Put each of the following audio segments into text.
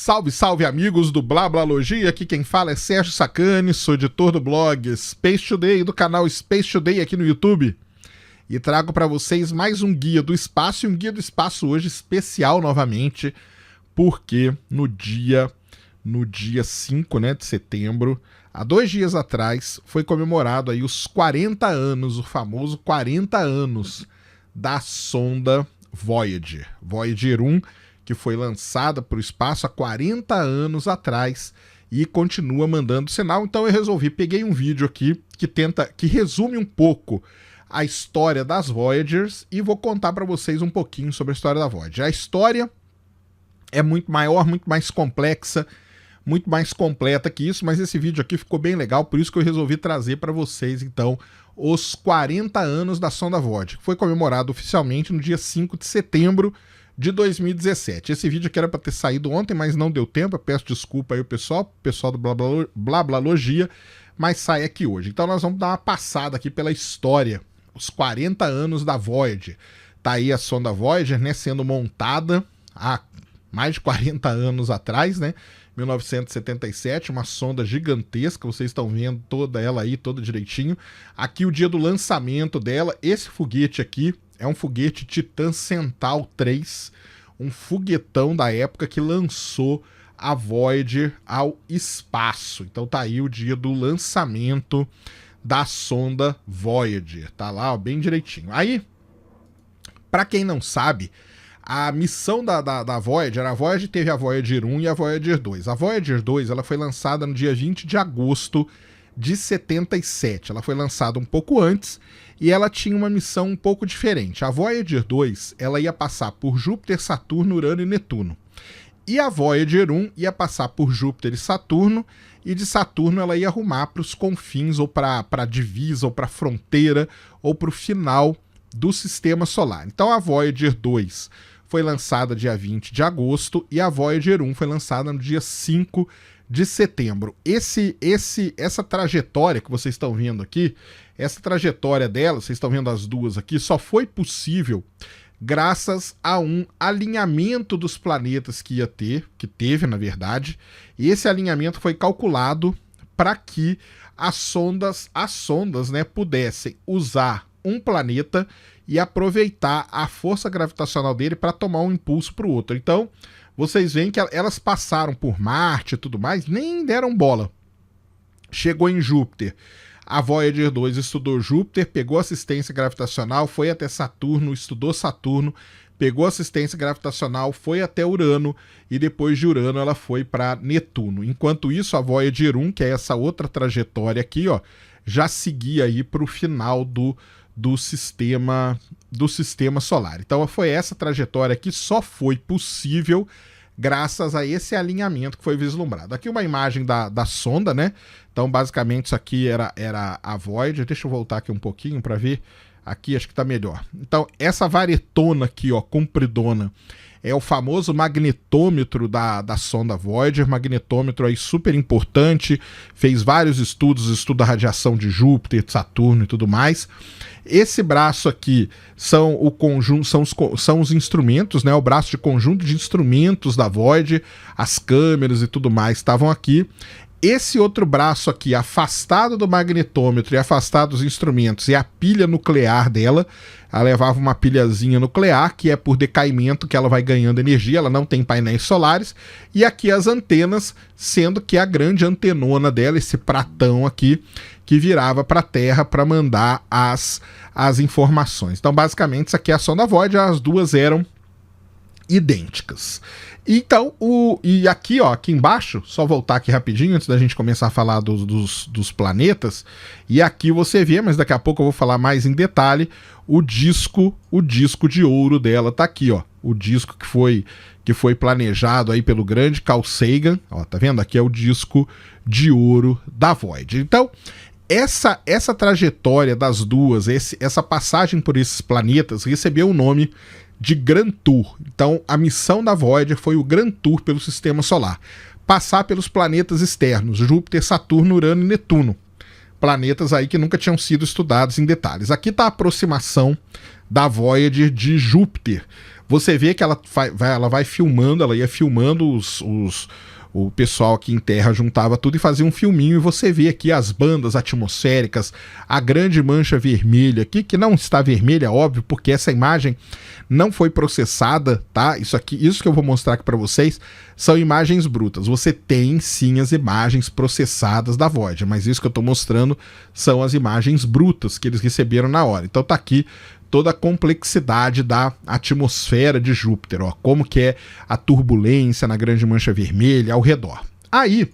Salve, salve amigos do Blablalogia, aqui quem fala é Sérgio Sacani, sou editor do blog Space Today, do canal Space Today aqui no YouTube. E trago para vocês mais um Guia do Espaço, e um Guia do Espaço hoje especial novamente, porque no dia 5, de setembro, há 2 dias atrás, foi comemorado aí os 40 anos, o famoso 40 anos da sonda Voyager. Voyager 1, que foi lançada para o espaço há 40 anos atrás e continua mandando sinal. Então eu peguei um vídeo aqui que resume um pouco a história das Voyagers e vou contar para vocês um pouquinho sobre a história da Voyager. A história é muito maior, muito mais complexa, muito mais completa que isso, mas esse vídeo aqui ficou bem legal, por isso que eu resolvi trazer para vocês, então, os 40 anos da sonda Voyager, que foi comemorado oficialmente no dia 5 de setembro de 2017. Esse vídeo aqui era para ter saído ontem, mas não deu tempo, eu peço desculpa aí o pessoal do Blablalogia, mas sai aqui hoje. Então nós vamos dar uma passada aqui pela história, os 40 anos da Voyager. Tá aí a sonda Voyager, sendo montada há mais de 40 anos atrás, 1977, uma sonda gigantesca, vocês estão vendo toda ela aí, toda direitinho. Aqui o dia do lançamento dela, esse foguete aqui é um foguete Titan Centaur 3, um foguetão da época que lançou a Voyager ao espaço. Então tá aí o dia do lançamento da sonda Voyager, tá lá, ó, bem direitinho. Aí, para quem não sabe, a missão da Voyager, a Voyager teve a Voyager 1 e a Voyager 2. A Voyager 2 ela foi lançada no dia 20 de agosto de 77. Ela foi lançada um pouco antes e ela tinha uma missão um pouco diferente. A Voyager 2 ela ia passar por Júpiter, Saturno, Urano e Netuno. E a Voyager 1 ia passar por Júpiter e Saturno, e de Saturno ela ia arrumar para os confins, ou para a divisa, ou para a fronteira, ou para o final do Sistema Solar. Então a Voyager 2 foi lançada dia 20 de agosto e a Voyager 1 foi lançada no dia 5 de setembro. Essa trajetória que vocês estão vendo aqui, essa trajetória dela, vocês estão vendo as duas aqui, só foi possível graças a um alinhamento dos planetas que teve, na verdade, e esse alinhamento foi calculado para que as sondas pudessem usar um planeta e aproveitar a força gravitacional dele para tomar um impulso para o outro. Então, vocês veem que elas passaram por Marte e tudo mais, nem deram bola. Chegou em Júpiter. A Voyager 2 estudou Júpiter, pegou assistência gravitacional, foi até Saturno, estudou Saturno, pegou assistência gravitacional, foi até Urano e depois de Urano ela foi para Netuno. Enquanto isso, a Voyager 1, que é essa outra trajetória aqui, ó, já seguia aí para o final do sistema solar. Então foi essa trajetória que só foi possível graças a esse alinhamento que foi vislumbrado. Aqui uma imagem da sonda, Então basicamente isso aqui era a Voyager. Deixa eu voltar aqui um pouquinho para ver. Aqui acho que tá melhor. Então essa varetona aqui, ó, compridona, é o famoso magnetômetro da sonda Voyager, magnetômetro aí super importante, fez vários estudos, estuda a radiação de Júpiter, de Saturno e tudo mais. Esse braço aqui são os instrumentos, o braço de conjunto de instrumentos da Voyager, as câmeras e tudo mais estavam aqui. Esse outro braço aqui, afastado do magnetômetro e afastado dos instrumentos, é a pilha nuclear dela. Ela levava uma pilhazinha nuclear, que é por decaimento que ela vai ganhando energia, ela não tem painéis solares. E aqui as antenas, sendo que a grande antenona dela, esse pratão aqui, que virava para a Terra para mandar as informações. Então, basicamente, isso aqui é a sonda Voyager, as duas eram idênticas. Então, e aqui, ó, aqui embaixo, só voltar aqui rapidinho antes da gente começar a falar dos planetas, e aqui você vê, mas daqui a pouco eu vou falar mais em detalhe, o disco de ouro dela tá aqui, ó, o disco que foi planejado aí pelo grande Carl Sagan, ó, tá vendo? Aqui é o disco de ouro da Voyager. Então, essa trajetória das duas, essa passagem por esses planetas recebeu o nome de Grand Tour. Então a missão da Voyager foi o Grand Tour pelo Sistema Solar, passar pelos planetas externos, Júpiter, Saturno, Urano e Netuno, planetas aí que nunca tinham sido estudados em detalhes. Aqui está a aproximação da Voyager de Júpiter. você vê que ela vai filmando, ela ia filmando o pessoal aqui em terra juntava tudo e fazia um filminho, e você vê aqui as bandas atmosféricas, a grande mancha vermelha aqui, que não está vermelha, óbvio, porque essa imagem não foi processada, tá? Isso que eu vou mostrar aqui para vocês são imagens brutas. Você tem sim as imagens processadas da Voyager, mas isso que eu estou mostrando são as imagens brutas que eles receberam na hora. Então tá aqui toda a complexidade da atmosfera de Júpiter, ó, como que é a turbulência na grande mancha vermelha ao redor. Aí,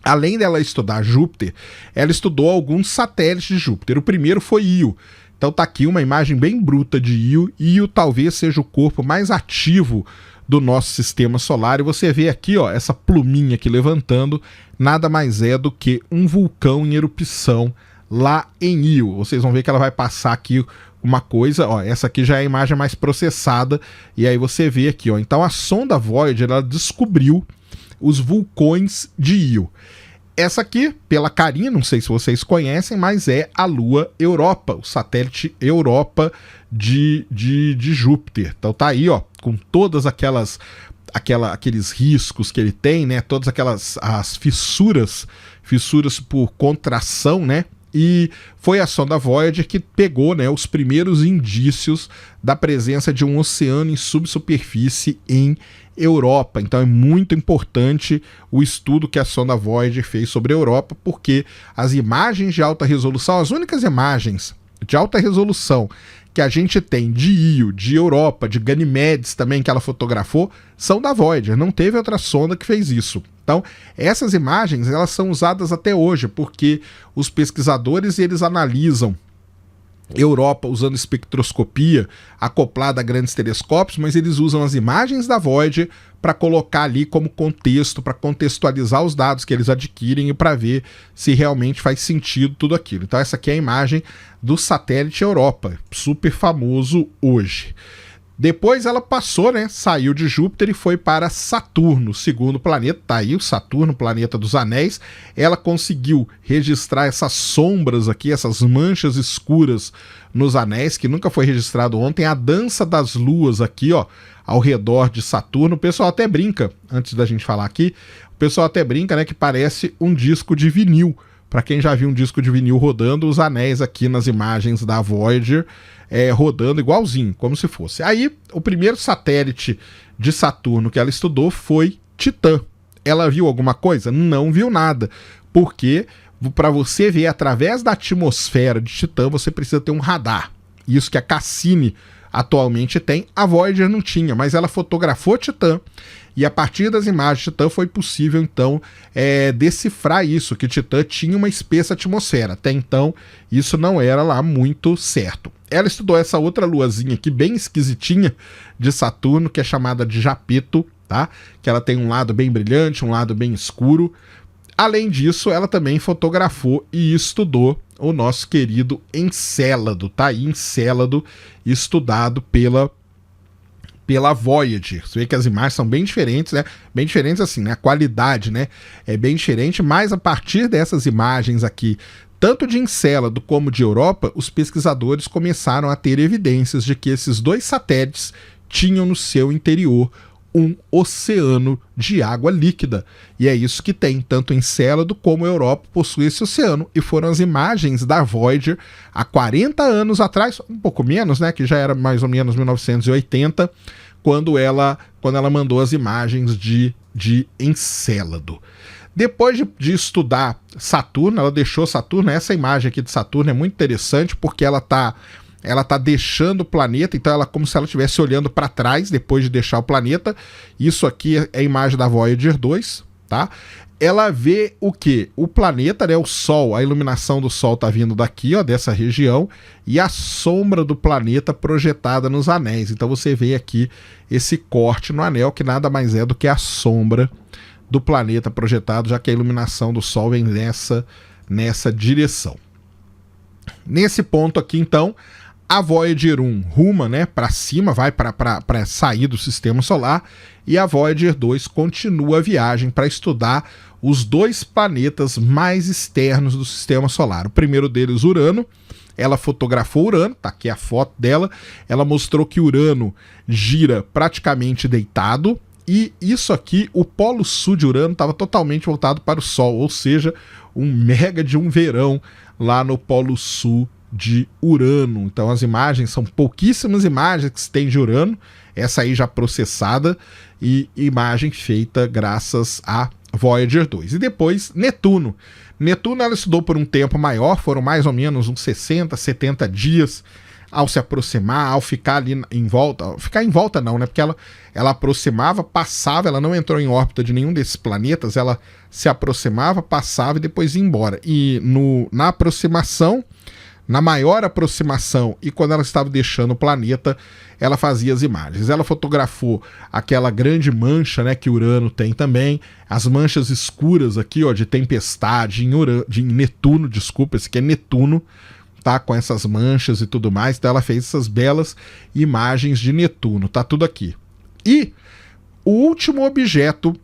além dela estudar Júpiter, ela estudou alguns satélites de Júpiter. O primeiro foi Io. Então tá aqui uma imagem bem bruta de Io. Io talvez seja o corpo mais ativo do nosso sistema solar, e você vê aqui, ó, essa pluminha aqui levantando, nada mais é do que um vulcão em erupção lá em Io. Vocês vão ver que ela vai passar aqui uma coisa, ó, essa aqui já é a imagem mais processada, e aí você vê aqui, ó, então a sonda Voyager, ela descobriu os vulcões de Io. Essa aqui, pela carinha, não sei se vocês conhecem, mas é a Lua Europa, o satélite Europa de Júpiter. Então tá aí, ó, com todas aqueles riscos que ele tem, né, todas as fissuras por contração, né, e foi a sonda Voyager que pegou, né, os primeiros indícios da presença de um oceano em subsuperfície em Europa. Então é muito importante o estudo que a sonda Voyager fez sobre a Europa, porque as imagens de alta resolução, as únicas imagens de alta resolução que a gente tem de Io, de Europa, de Ganymedes também, que ela fotografou, são da Voyager. Não teve outra sonda que fez isso. Então, essas imagens, elas são usadas até hoje, porque os pesquisadores, eles analisam Europa usando espectroscopia acoplada a grandes telescópios, mas eles usam as imagens da Voyager para colocar ali como contexto, para contextualizar os dados que eles adquirem e para ver se realmente faz sentido tudo aquilo. Então essa aqui é a imagem do satélite Europa, super famoso hoje. Depois ela passou, né, saiu de Júpiter e foi para Saturno, o segundo planeta. Tá aí o Saturno, planeta dos anéis. Ela conseguiu registrar essas sombras aqui, essas manchas escuras nos anéis, que nunca foi registrado ontem. A dança das luas aqui, ó, ao redor de Saturno. O pessoal até brinca, antes da gente falar aqui, o pessoal até brinca, né, que parece um disco de vinil. Para quem já viu um disco de vinil rodando, os anéis aqui nas imagens da Voyager rodando igualzinho, como se fosse. Aí, o primeiro satélite de Saturno que ela estudou foi Titã. Ela viu alguma coisa? Não viu nada, porque para você ver através da atmosfera de Titã, você precisa ter um radar. Isso que a Cassini atualmente tem, a Voyager não tinha, mas ela fotografou Titã, e a partir das imagens de Titã foi possível, então, decifrar isso, que Titã tinha uma espessa atmosfera. Até então, isso não era lá muito certo. Ela estudou essa outra luazinha aqui, bem esquisitinha, de Saturno, que é chamada de Japeto, tá? Que ela tem um lado bem brilhante, um lado bem escuro. Além disso, ela também fotografou e estudou o nosso querido Encélado, tá aí Encélado, estudado pela Voyager. Você vê que as imagens são bem diferentes, né? Bem diferentes assim, né? A qualidade, né, é bem diferente, mas a partir dessas imagens aqui, tanto de Encélado como de Europa, os pesquisadores começaram a ter evidências de que esses dois satélites tinham no seu interior um oceano de água líquida. E é isso que tem, tanto Encélado como Europa possui esse oceano, e foram as imagens da Voyager há 40 anos atrás, um pouco menos, né, que já era mais ou menos 1980, quando ela mandou as imagens de Encélado. Depois de estudar Saturno, ela deixou Saturno. Essa imagem aqui de Saturno é muito interessante, porque ela tá deixando o planeta, então ela como se ela estivesse olhando para trás depois de deixar o planeta. Isso aqui é a imagem da Voyager 2, tá? Ela vê o quê? O planeta, né, o Sol, a iluminação do Sol tá vindo daqui, ó, dessa região, e a sombra do planeta projetada nos anéis. Então você vê aqui esse corte no anel, que nada mais é do que a sombra do planeta projetado, já que a iluminação do Sol vem nessa direção. Nesse ponto aqui, então, a Voyager 1 ruma, né, para cima, vai para sair do sistema solar, e a Voyager 2 continua a viagem para estudar os dois planetas mais externos do sistema solar. O primeiro deles, Urano, ela fotografou Urano, tá aqui a foto dela, ela mostrou que Urano gira praticamente deitado, e isso aqui, o polo sul de Urano estava totalmente voltado para o Sol, ou seja, um mega de um verão lá no polo sul de Urano. Então as imagens são pouquíssimas imagens que se tem de Urano, essa aí já processada, e imagem feita graças a Voyager 2. E depois Netuno. Netuno ela estudou por um tempo maior, foram mais ou menos uns 60, 70 dias ao se aproximar, ao ficar ali em volta, ficar em volta não, né? Porque ela aproximava, passava, ela não entrou em órbita de nenhum desses planetas, ela se aproximava, passava e depois ia embora. E na aproximação, na maior aproximação e quando ela estava deixando o planeta, ela fazia as imagens. Ela fotografou aquela grande mancha, né, que Urano tem também, as manchas escuras aqui, ó, de tempestade em Netuno, desculpa, esse aqui é Netuno, tá, com essas manchas e tudo mais. Então ela fez essas belas imagens de Netuno, tá tudo aqui. E o último objeto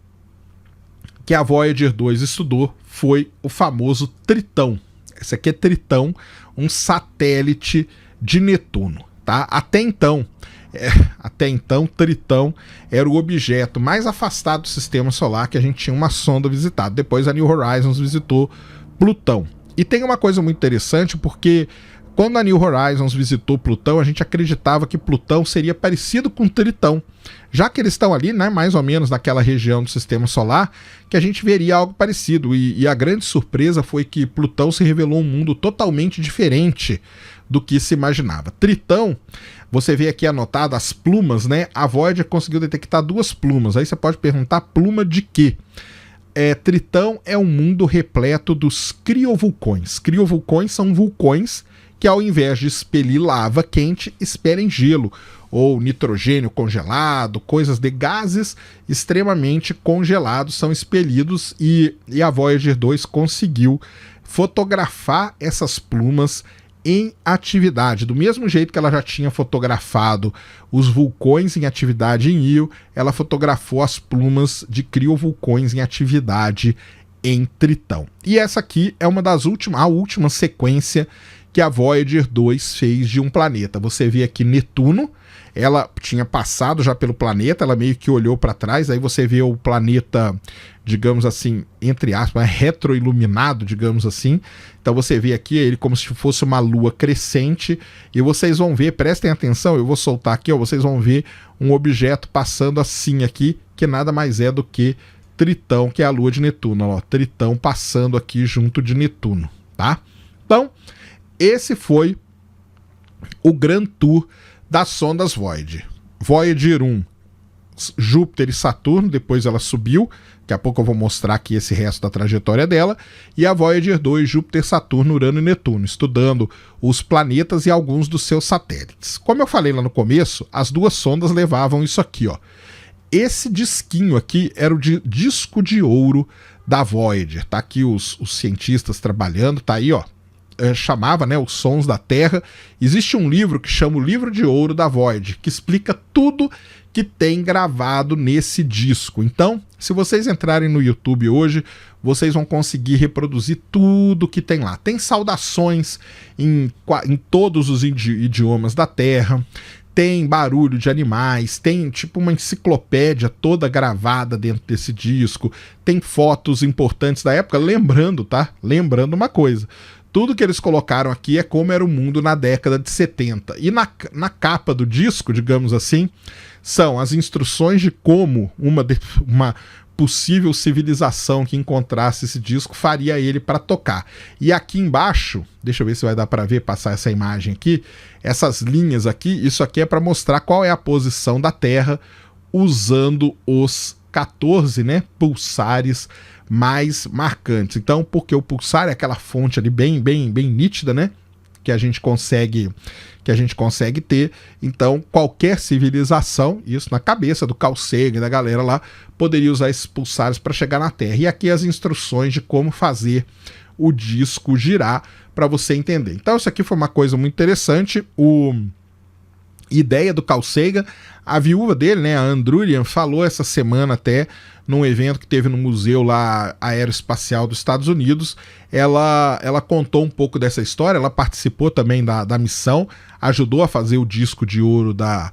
que a Voyager 2 estudou foi o famoso Tritão. Esse aqui é Tritão, um satélite de Netuno, tá? Até então, Tritão era o objeto mais afastado do sistema solar que a gente tinha uma sonda visitada. Depois a New Horizons visitou Plutão. E tem uma coisa muito interessante, porque quando a New Horizons visitou Plutão, a gente acreditava que Plutão seria parecido com Tritão. Já que eles estão ali, né, mais ou menos naquela região do sistema solar, que a gente veria algo parecido. E a grande surpresa foi que Plutão se revelou um mundo totalmente diferente do que se imaginava. Tritão, você vê aqui anotado as plumas, né? A Voyager conseguiu detectar 2 plumas. Aí você pode perguntar, pluma de quê? Tritão é um mundo repleto dos criovulcões. Criovulcões são vulcões que, ao invés de expelir lava quente, expelem gelo ou nitrogênio congelado, coisas de gases extremamente congelados são expelidos, e a Voyager 2 conseguiu fotografar essas plumas em atividade. Do mesmo jeito que ela já tinha fotografado os vulcões em atividade em Io, ela fotografou as plumas de criovulcões em atividade em Tritão. E essa aqui é a última sequência que a Voyager 2 fez de um planeta. Você vê aqui Netuno, ela tinha passado já pelo planeta, ela meio que olhou para trás, aí você vê o planeta, digamos assim, entre aspas, retroiluminado, digamos assim. Então você vê aqui ele como se fosse uma lua crescente, e vocês vão ver, prestem atenção, eu vou soltar aqui, ó, vocês vão ver um objeto passando assim aqui, que nada mais é do que Tritão, que é a lua de Netuno, ó, Tritão passando aqui junto de Netuno, tá? Então, esse foi o Grand Tour das sondas Voyager. Voyager 1, Júpiter e Saturno, depois ela subiu, daqui a pouco eu vou mostrar aqui esse resto da trajetória dela, e a Voyager 2, Júpiter, Saturno, Urano e Netuno, estudando os planetas e alguns dos seus satélites. Como eu falei lá no começo, as 2 sondas levavam isso aqui, ó. Esse disquinho aqui era o disco de ouro da Voyager, tá aqui os cientistas trabalhando, tá aí, ó. Chamava, né, os sons da Terra. Existe um livro que chama o Livro de Ouro da Voyager, que explica tudo que tem gravado nesse disco. Então, se vocês entrarem no YouTube hoje, vocês vão conseguir reproduzir tudo que tem lá. Tem saudações em todos os idiomas da Terra, tem barulho de animais, tem tipo uma enciclopédia toda gravada dentro desse disco, tem fotos importantes da época, lembrando, tá? Lembrando uma coisa, tudo que eles colocaram aqui é como era o mundo na década de 70. E na capa do disco, digamos assim, são as instruções de como uma possível civilização que encontrasse esse disco faria ele para tocar. E aqui embaixo, deixa eu ver se vai dar para ver, passar essa imagem aqui, essas linhas aqui, isso aqui é para mostrar qual é a posição da Terra usando os 14, né, pulsares mais marcantes. Então, porque o pulsar é aquela fonte ali bem nítida, né, que a gente consegue ter. Então, qualquer civilização, isso na cabeça do Carl Sagan, da galera lá, poderia usar esses pulsares para chegar na Terra. E aqui as instruções de como fazer o disco girar para você entender. Então, isso aqui foi uma coisa muito interessante. Ideia do Carl Sagan. A viúva dele, né, a Andrulian, falou essa semana até num evento que teve no museu lá aeroespacial dos Estados Unidos. Ela contou um pouco dessa história, ela participou também da missão, ajudou a fazer o disco de ouro da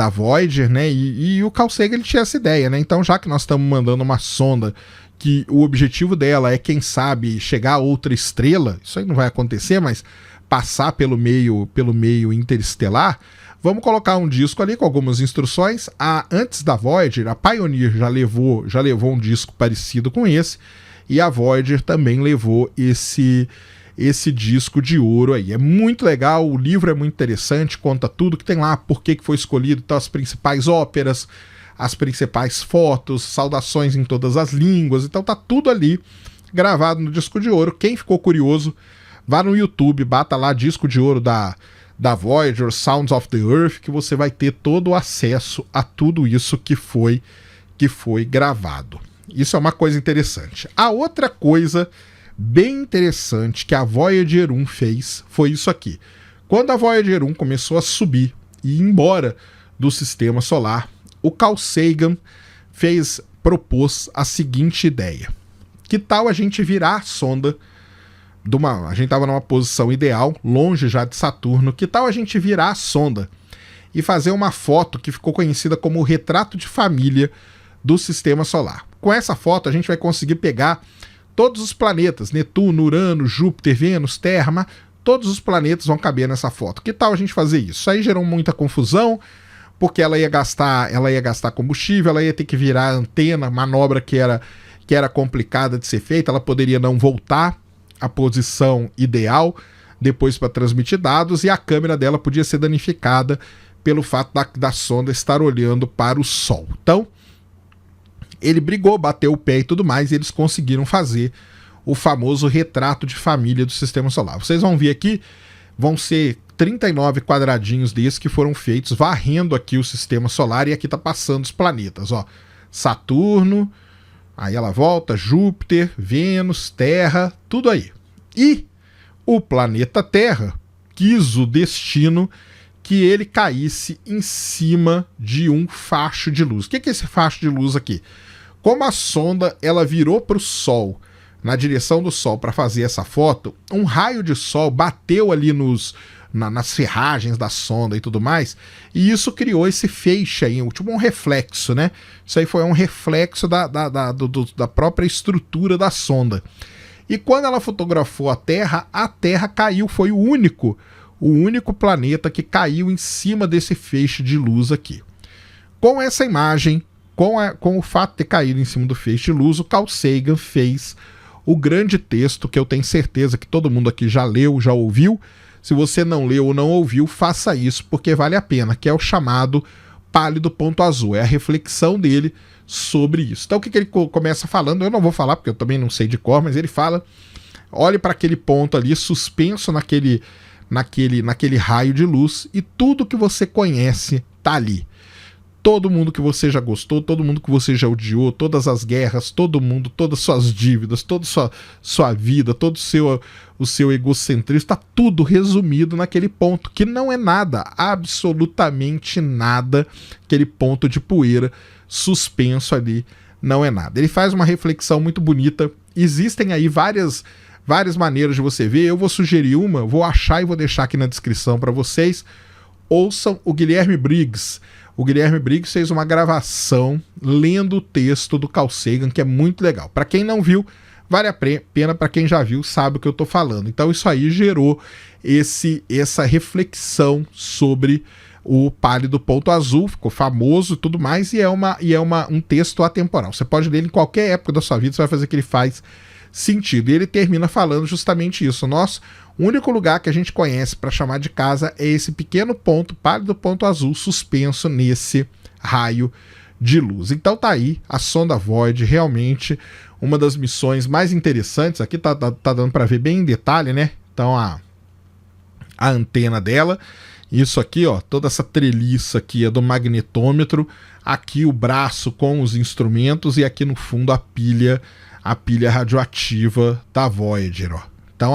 Voyager, né? E o Carl Sagan, ele tinha essa ideia, né? Então, já que nós estamos mandando uma sonda que o objetivo dela é, quem sabe, chegar a outra estrela, isso aí não vai acontecer, mas passar pelo meio interestelar, vamos colocar um disco ali com algumas instruções. Antes da Voyager, a Pioneer já levou um disco parecido com esse, e a Voyager também levou esse disco de ouro aí. É muito legal, o livro é muito interessante, conta tudo que tem lá, por que foi escolhido, então, as principais óperas, as principais fotos, saudações em todas as línguas, então tá tudo ali gravado no disco de ouro. Quem ficou curioso, vá no YouTube, bata lá disco de ouro da Voyager, Sounds of the Earth, que você vai ter todo o acesso a tudo isso que foi gravado. Isso é uma coisa interessante. A outra coisa bem interessante que a Voyager 1 fez foi isso aqui. Quando a Voyager 1 começou a subir e ir embora do sistema solar, o Carl Sagan propôs a seguinte ideia. Que tal a gente virar a sonda a gente estava numa posição ideal, longe já de Saturno, que tal a gente virar a sonda e fazer uma foto que ficou conhecida como o retrato de família do sistema solar. Com essa foto a gente vai conseguir pegar todos os planetas, Netuno, Urano, Júpiter, Vênus, Terra, todos os planetas vão caber nessa foto. Que tal a gente fazer isso? Isso aí gerou muita confusão, porque ela ia gastar combustível, ela ia ter que virar a antena, manobra que era complicada de ser feita, ela poderia não voltar a posição ideal depois para transmitir dados, e a câmera dela podia ser danificada pelo fato da sonda estar olhando para o Sol. Então, ele brigou, bateu o pé e tudo mais, e eles conseguiram fazer o famoso retrato de família do Sistema Solar. Vocês vão ver aqui, vão ser 39 quadradinhos desses que foram feitos varrendo aqui o Sistema Solar, e aqui está passando os planetas, ó. Saturno, aí ela volta, Júpiter, Vênus, Terra, tudo aí. E o planeta Terra quis o destino que ele caísse em cima de um facho de luz. O que é esse facho de luz aqui? Como a sonda ela virou para o Sol, na direção do Sol para fazer essa foto, um raio de Sol bateu ali nas ferragens da sonda e tudo mais, e isso criou esse feixe aí, tipo um reflexo, né? Isso aí foi um reflexo da própria estrutura da sonda. E quando ela fotografou a Terra caiu, foi o único planeta que caiu em cima desse feixe de luz aqui. Com essa imagem, com o fato de ter caído em cima do feixe de luz, o Carl Sagan fez o grande texto que eu tenho certeza que todo mundo aqui já leu, já ouviu. Se você não leu ou não ouviu, faça isso, porque vale a pena, que é o chamado Pálido Ponto Azul. É a reflexão dele sobre isso. Então o que ele começa falando, eu não vou falar porque eu também não sei de cor, mas ele fala, olhe para aquele ponto ali, suspenso naquele raio de luz, e tudo que você conhece tá ali. Todo mundo que você já gostou, todo mundo que você já odiou, todas as guerras, todo mundo, todas as suas dívidas, toda sua vida, todo o seu egocentrismo, tá tudo resumido naquele ponto, que não é nada, absolutamente nada, aquele ponto de poeira suspenso ali, não é nada. Ele faz uma reflexão muito bonita, existem aí várias maneiras de você ver, eu vou sugerir uma, vou achar e vou deixar aqui na descrição para vocês. Ouçam o Guilherme Briggs. O Guilherme Briggs fez uma gravação lendo o texto do Carl Sagan, que é muito legal. Para quem não viu, vale a pena, para quem já viu, sabe o que eu estou falando. Então isso aí gerou essa reflexão sobre o Pálido Ponto Azul, ficou famoso e tudo mais, e é um texto atemporal. Você pode ler em qualquer época da sua vida, você vai fazer que ele faz sentido. E ele termina falando justamente isso. O único lugar que a gente conhece para chamar de casa é esse pequeno ponto, Pálido Ponto Azul, suspenso nesse raio de luz. Então tá aí a sonda Voyager, realmente uma das missões mais interessantes. Aqui tá dando para ver bem em detalhe, né? Então a antena dela, isso aqui, ó, toda essa treliça aqui é do magnetômetro, aqui o braço com os instrumentos e aqui no fundo a pilha radioativa da Voyager, ó. Então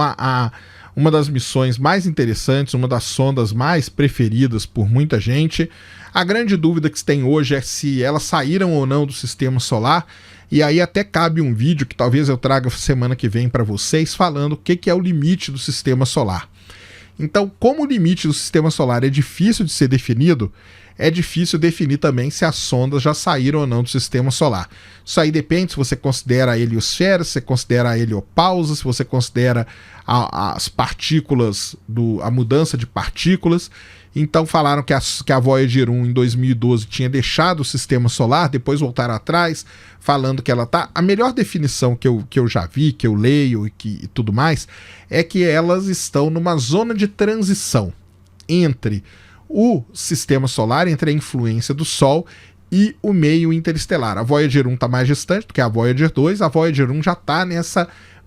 uma das missões mais interessantes, uma das sondas mais preferidas por muita gente. A grande dúvida que se tem hoje é se elas saíram ou não do sistema solar, e aí até cabe um vídeo que talvez eu traga semana que vem para vocês, falando o que é o limite do sistema solar. Então, como o limite do sistema solar é difícil de ser definido, é difícil definir também se as sondas já saíram ou não do sistema solar. Isso aí depende se você considera a heliosfera, se você considera a heliopausa, se você considera as partículas, a mudança de partículas. Então falaram que a Voyager 1 em 2012 tinha deixado o sistema solar, depois voltaram atrás, falando que ela tá... A melhor definição que eu já vi, que eu leio e tudo mais, é que elas estão numa zona de transição entre o sistema solar, entre a influência do Sol e o meio interestelar. A Voyager 1 está mais distante do que a Voyager 2, a Voyager 1 já está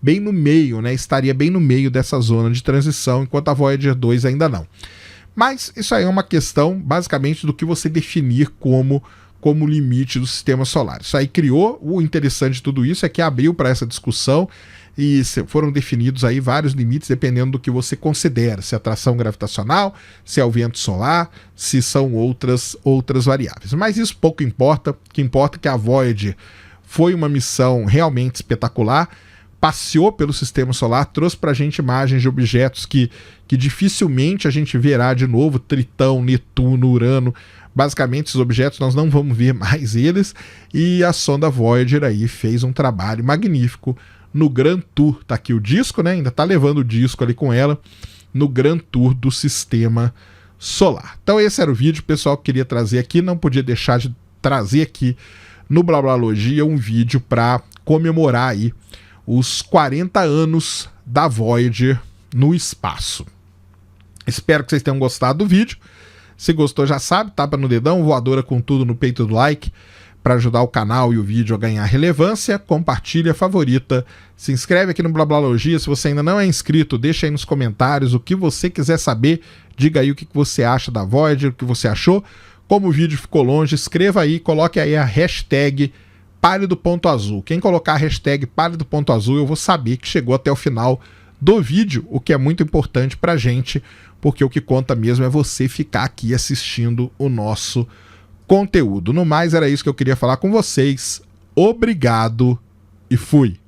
bem no meio, né? Estaria bem no meio dessa zona de transição, enquanto a Voyager 2 ainda não. Mas isso aí é uma questão, basicamente, do que você definir como limite do sistema solar. Isso aí criou, o interessante de tudo isso é que abriu para essa discussão e foram definidos aí vários limites dependendo do que você considera, se é atração gravitacional, se é o vento solar, se são outras variáveis. Mas isso pouco importa, o que importa é que a Voyager foi uma missão realmente espetacular, passeou pelo sistema solar, trouxe para a gente imagens de objetos que dificilmente a gente verá de novo, Tritão, Netuno, Urano. Basicamente, esses objetos nós não vamos ver mais eles, e a sonda Voyager aí fez um trabalho magnífico no Grand Tour. Tá aqui o disco, né? Ainda tá levando o disco ali com ela no Grand Tour do sistema solar. Então esse era o vídeo, pessoal, que queria trazer aqui. Não podia deixar de trazer aqui no Blablalogia um vídeo para comemorar aí os 40 anos da Voyager no espaço. Espero que vocês tenham gostado do vídeo. Se gostou, já sabe, tapa no dedão, voadora com tudo no peito do like, para ajudar o canal e o vídeo a ganhar relevância. Compartilha, favorita, se inscreve aqui no Blablalogia. Se você ainda não é inscrito, deixa aí nos comentários o que você quiser saber. Diga aí o que você acha da Voyager, o que você achou. Como o vídeo ficou longe, escreva aí, coloque aí a hashtag pálido.azul. Quem colocar a hashtag pálido.azul, eu vou saber que chegou até o final do vídeo, o que é muito importante pra gente, porque o que conta mesmo é você ficar aqui assistindo o nosso conteúdo. No mais, era isso que eu queria falar com vocês. Obrigado e fui!